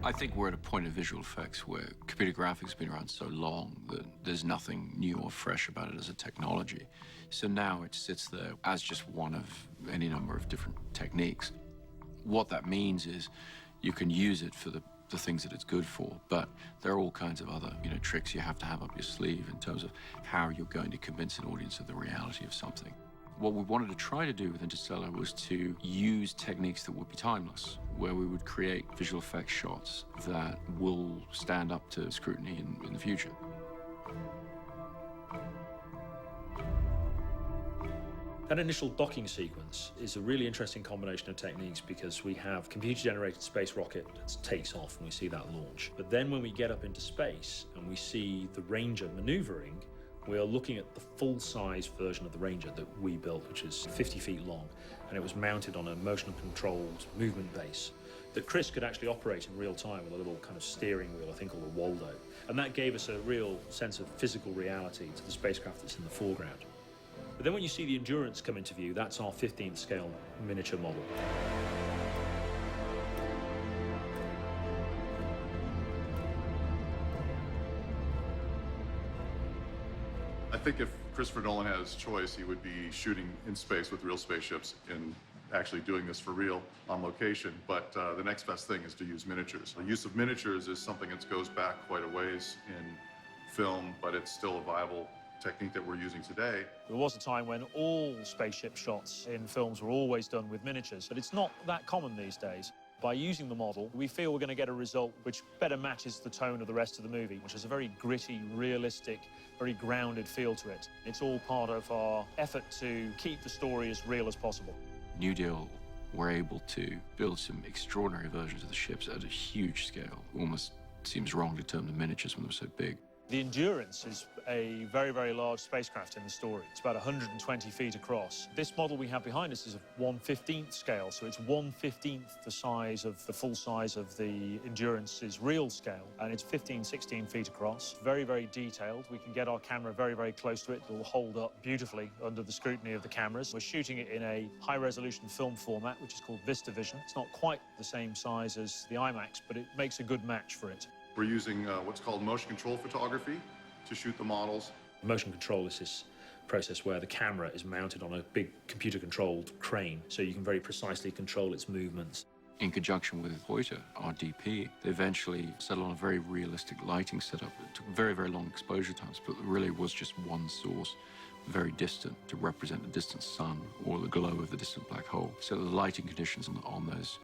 I think we're at a point of visual effects where computer graphics has been around so long that there's nothing new or fresh about it as a technology. So now it sits there as just one of any number of different techniques. What that means is you can use it for the things that it's good for, but there are all kinds of other, tricks you have to have up your sleeve in terms of how you're going to convince an audience of the reality of something. What we wanted to try to do with Interstellar was to use techniques that would be timeless, where we would create visual effects shots that will stand up to scrutiny in the future. That initial docking sequence is a really interesting combination of techniques because we have computer-generated space rocket that takes off and we see that launch. But then when we get up into space and we see the Ranger maneuvering, we are looking at the full-size version of the Ranger that we built, which is 50 feet long, and it was mounted on a motion-controlled movement base that Chris could actually operate in real time with a little kind of steering wheel, I think called a Waldo. And that gave us a real sense of physical reality to the spacecraft that's in the foreground. But then when you see the Endurance come into view, that's our 15th scale miniature model. I think if Christopher Nolan had his choice, he would be shooting in space with real spaceships and actually doing this for real on location. But the next best thing is to use miniatures. The use of miniatures is something that goes back quite a ways in film, but it's still a viable technique that we're using today. There was a time when all spaceship shots in films were always done with miniatures, but it's not that common these days. By using the model, we feel we're going to get a result which better matches the tone of the rest of the movie, which has a very gritty, realistic, very grounded feel to it. It's all part of our effort to keep the story as real as possible. New Deal were able to build some extraordinary versions of the ships at a huge scale. Almost seems wrong to term them miniatures when they're so big. The Endurance is a very, very large spacecraft in the story. It's about 120 feet across. This model we have behind us is a 1/15th scale, so it's 1/15th the size of the full size of the Endurance's real scale, and it's 15, 16 feet across. Very, very detailed. We can get our camera very, very close to it. It'll hold up beautifully under the scrutiny of the cameras. We're shooting it in a high-resolution film format, which is called VistaVision. It's not quite the same size as the IMAX, but it makes a good match for it. We're using what's called motion control photography to shoot the models. Motion control is this process where the camera is mounted on a big computer-controlled crane, so you can very precisely control its movements. In conjunction with Hoyter, our DP, they eventually settled on a very realistic lighting setup. It took very, very long exposure times, but there really was just one source, very distant, to represent the distant sun or the glow of the distant black hole. So the lighting conditions on those